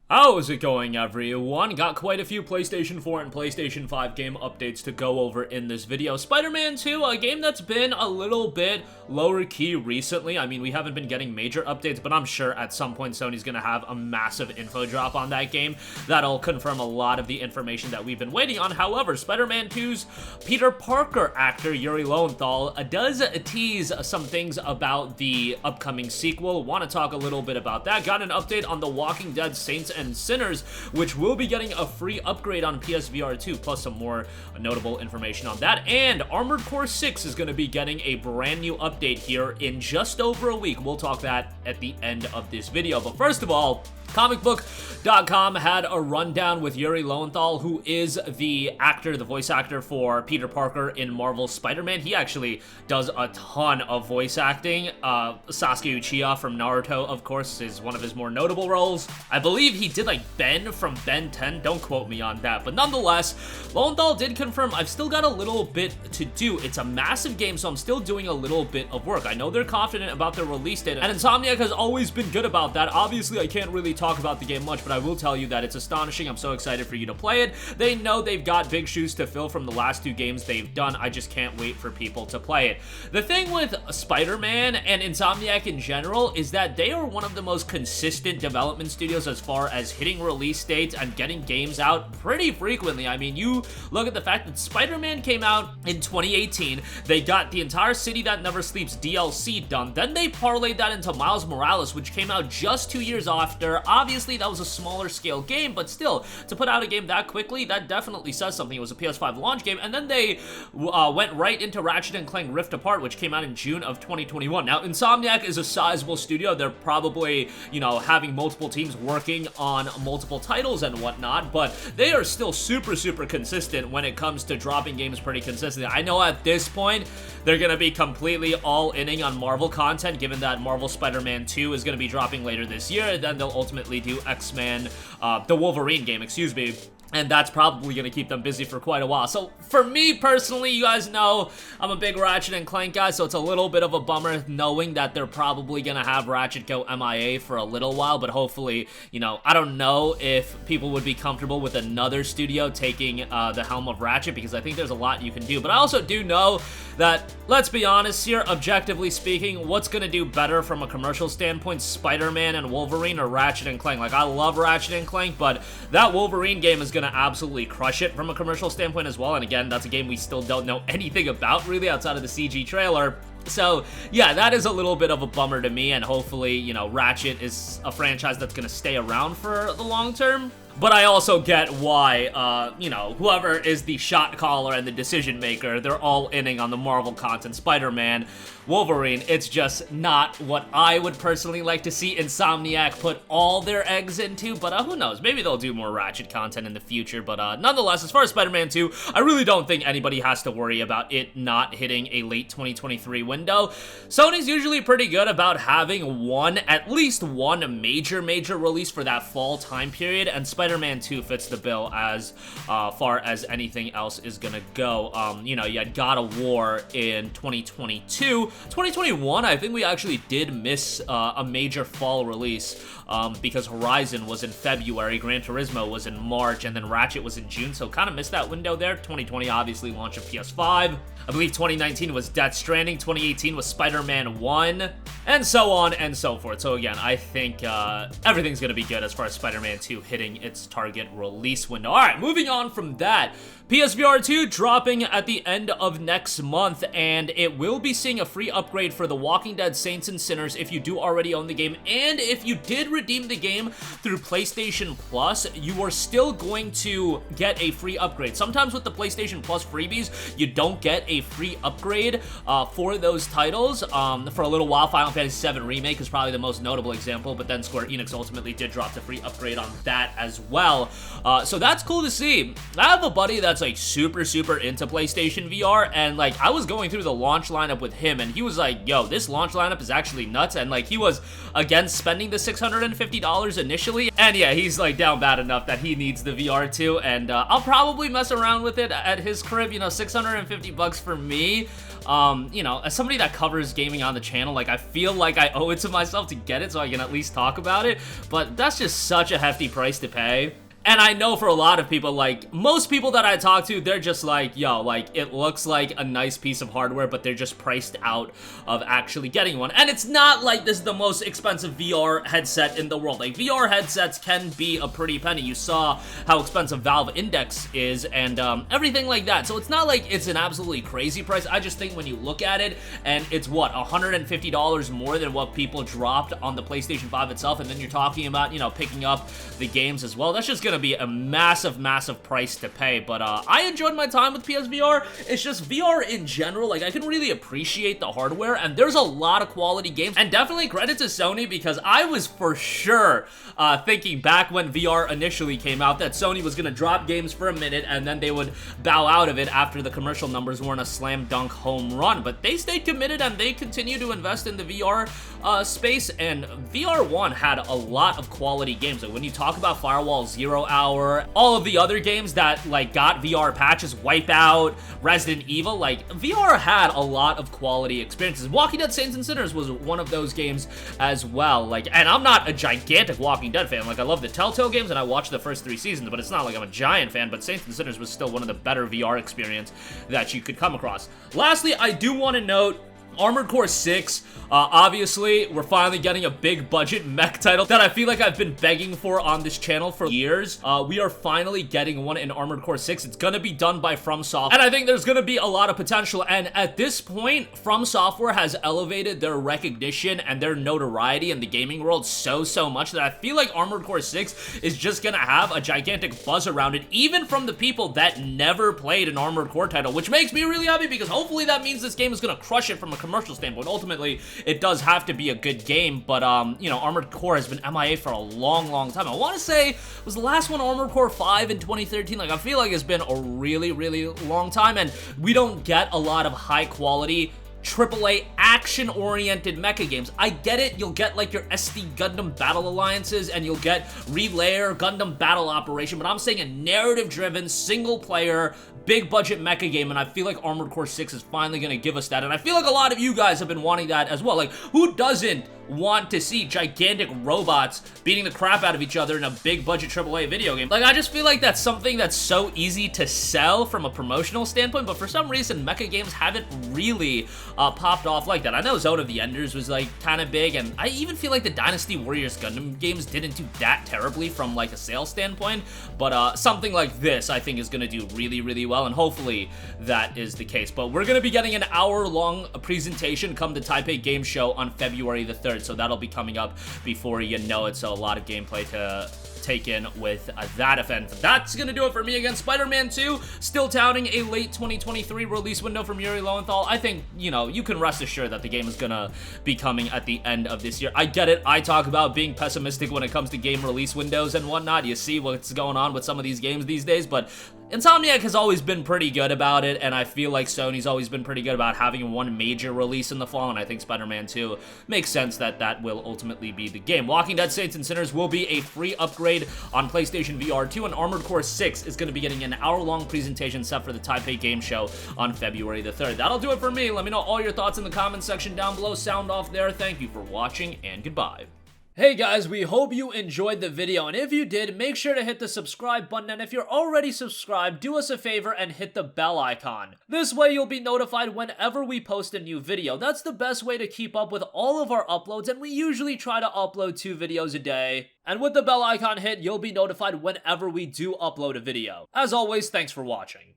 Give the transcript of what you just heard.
How's it going, everyone? Got quite a few PlayStation 4 and PlayStation 5 game updates to go over in this video. Spider-Man 2, a game that's been a little bit lower key recently. I mean, we haven't been getting major updates, but I'm sure at some point Sony's gonna have a massive info drop on that game that'll confirm a lot of the information that we've been waiting on. However, Spider-Man 2's Peter Parker actor Yuri Lowenthal does tease some things about the upcoming sequel. Want to talk a little bit about that. Got an update on The Walking Dead Saints and Sinners, which will be getting a free upgrade on PSVR 2, plus some more notable information on that. And Armored Core 6 is going to be getting a brand new update here in just over a week. We'll talk that at the end of this video. But first of all, comicbook.com had a rundown with Yuri Lowenthal, who is the actor, the voice actor for Peter Parker in Marvel's Spider-Man. He actually does a ton of voice acting. Sasuke Uchiha from Naruto, of course, is one of his more notable roles. I believe he did like Ben from Ben 10. Don't quote me on that. But nonetheless, Lowenthal did confirm I've still got a little bit to do. It's a massive game, so I'm still doing a little bit of work. I know they're confident about their release date, and Insomniac has always been good about that. Obviously, I can't really talk about the game much, but I will tell you that it's astonishing. I'm so excited for you to play it. They know they've got big shoes to fill from the last two games they've done. I just can't wait for people to play it. The thing with Spider-Man and Insomniac in general is that they are one of the most consistent development studios as far as hitting release dates and getting games out pretty frequently. I mean, you look at the fact that Spider-Man came out in 2018. They got the entire City That Never Sleeps DLC done. Then they parlayed that into Miles Morales, which came out just 2 years after. Obviously, that was a smaller scale game, but still, to put out a game that quickly, that definitely says something. It was a PS5 launch game, and then they went right into Ratchet & Clank Rift Apart, which came out in June of 2021. Now, Insomniac is a sizable studio. They're probably, you know, having multiple teams working on multiple titles and whatnot, but they are still super, super consistent when it comes to dropping games pretty consistently. I know at this point, they're going to be completely all-inning on Marvel content, given that Marvel Spider-Man 2 is going to be dropping later this year. Then they'll ultimately do X-Men, the Wolverine game, excuse me. And that's probably going to keep them busy for quite a while. So for me personally, you guys know I'm a big Ratchet & Clank guy, so it's a little bit of a bummer knowing that they're probably going to have Ratchet go MIA for a little while, but hopefully, you know, I don't know if people would be comfortable with another studio taking the helm of Ratchet, because I think there's a lot you can do. But I also do know that, let's be honest here, objectively speaking, what's going to do better from a commercial standpoint, Spider-Man and Wolverine or Ratchet & Clank? Like, I love Ratchet & Clank, but that Wolverine game is going to absolutely crush it from a commercial standpoint as well. And again, that's a game we still don't know anything about really outside of the CG trailer. So, yeah, that is a little bit of a bummer to me, and hopefully, you know, Ratchet is a franchise that's going to stay around for the long term. But I also get why, you know, whoever is the shot caller and the decision maker, they're all inning on the Marvel content. Spider-Man, Wolverine, it's just not what I would personally like to see Insomniac put all their eggs into, but who knows, maybe they'll do more Ratchet content in the future. But nonetheless, as far as Spider-Man 2, I really don't think anybody has to worry about it not hitting a late 2023 window. Sony's usually pretty good about having at least one major release for that fall time period, and Spider-Man 2 fits the bill as far as anything else is gonna go. You know, you had God of War in 2022. 2021, I think we actually did miss a major fall release because Horizon was in February, Gran Turismo was in March, and then Ratchet was in June, so kind of missed that window there. 2020, obviously, launch of PS5. I believe 2019 was Death Stranding, 2018 was Spider-Man 1, and so on and so forth. So again, I think everything's going to be good as far as Spider-Man 2 hitting its target release window. Alright, moving on from that, PSVR 2 dropping at the end of next month, and it will be seeing a free upgrade for The Walking Dead Saints and Sinners if you do already own the game, and if you did redeem the game through PlayStation Plus, you are still going to get a free upgrade. Sometimes with the PlayStation Plus freebies, you don't get a free upgrade for those titles. For a little while, Final Fantasy VII Remake is probably the most notable example, but then Square Enix ultimately did drop the free upgrade on that as well. So that's cool to see. I have a buddy that's like super into PlayStation VR, and like I was going through the launch lineup with him, and he was like, yo, this launch lineup is actually nuts, and like he was against spending the $650 initially, and yeah, he's like down bad enough that he needs the VR too, and I'll probably mess around with it at his crib. You know, 650 bucks for me You know, as somebody that covers gaming on the channel, like, I feel like I owe it to myself to get it so I can at least talk about it, but that's just such a hefty price to pay. And I know for a lot of people, like, most people that I talk to, they're just like, yo, like, it looks like a nice piece of hardware, but they're just priced out of actually getting one. And it's not like this is the most expensive VR headset in the world. Like, VR headsets can be a pretty penny. You saw how expensive Valve Index is and everything like that. So it's not like it's an absolutely crazy price. I just think when you look at it, and it's what, $150 more than what people dropped on the PlayStation 5 itself, and then you're talking about, you know, picking up the games as well. That's just gonna be a massive price to pay. But I enjoyed my time with PSVR. It's just VR in general, like, I can really appreciate the hardware, and there's a lot of quality games. And definitely credit to Sony, because I was for sure thinking back when VR initially came out that Sony was gonna drop games for a minute and then they would bow out of it after the commercial numbers weren't a slam dunk home run. But they stayed committed and they continue to invest in the VR space, and VR1 had a lot of quality games. Like, when you talk about Firewall Zero Hour, all of the other games that, like, got VR patches, Wipeout, Resident Evil, like, VR had a lot of quality experiences. Walking Dead Saints and Sinners was one of those games as well. Like, and I'm not a gigantic Walking Dead fan. Like, I love the Telltale games and I watched the first 3 seasons, but it's not like I'm a giant fan. But Saints and Sinners was still one of the better VR experience that you could come across. Lastly, I do want to note Armored Core 6, obviously, we're finally getting a big budget mech title that I feel like I've been begging for on this channel for years. We are finally getting one in Armored Core 6. It's gonna be done by From Software, and I think there's gonna be a lot of potential. And at this point, From Software has elevated their recognition and their notoriety in the gaming world so much that I feel like Armored Core 6 is just gonna have a gigantic buzz around it, even from the people that never played an Armored Core title, which makes me really happy, because hopefully that means this game is gonna crush it from a commercial standpoint. Ultimately, it does have to be a good game, but, you know, Armored Core has been MIA for a long time. I want to say, was the last one Armored Core 5 in 2013? Like, I feel like it's been a really long time, and we don't get a lot of high-quality AAA action-oriented mecha games. I get it, you'll get like your SD Gundam Battle Alliances and you'll get Relayer Gundam Battle Operation, but I'm saying a narrative-driven, single-player, big-budget mecha game, and I feel like Armored Core 6 is finally gonna give us that, and I feel like a lot of you guys have been wanting that as well. Like, who doesn't want to see gigantic robots beating the crap out of each other in a big-budget AAA video game? Like, I just feel like that's something that's so easy to sell from a promotional standpoint, but for some reason, mecha games haven't really popped off like that. I know Zone of the Enders was, like, kind of big, and I even feel like the Dynasty Warriors Gundam games didn't do that terribly from, like, a sales standpoint, but something like this, I think, is gonna do really well, and hopefully that is the case. But we're gonna be getting an hour-long presentation come the Taipei Game Show on February the 3rd, so that'll be coming up before you know it, so a lot of gameplay to take in with that event. That's gonna do it for me. Again, Spider-Man 2, still touting a late 2023 release window from Yuri Lowenthal. I think, you know, you can rest assured that the game is gonna be coming at the end of this year. I get it, I talk about being pessimistic when it comes to game release windows and whatnot. You see what's going on with some of these games these days, but Insomniac has always been pretty good about it, and I feel like Sony's always been pretty good about having one major release in the fall, and I think Spider-Man 2 makes sense that that will ultimately be the game. Walking Dead Saints and Sinners will be a free upgrade on PlayStation VR 2, and Armored Core 6 is going to be getting an hour-long presentation set for the Taipei Game Show on February the 3rd. That'll do it for me. Let me know all your thoughts in the comments section down below. Sound off there. Thank you for watching, and goodbye. Hey guys, we hope you enjoyed the video, and if you did, make sure to hit the subscribe button, and if you're already subscribed, do us a favor and hit the bell icon. This way you'll be notified whenever we post a new video. That's the best way to keep up with all of our uploads, and we usually try to upload 2 videos a day. And with the bell icon hit, you'll be notified whenever we do upload a video. As always, thanks for watching.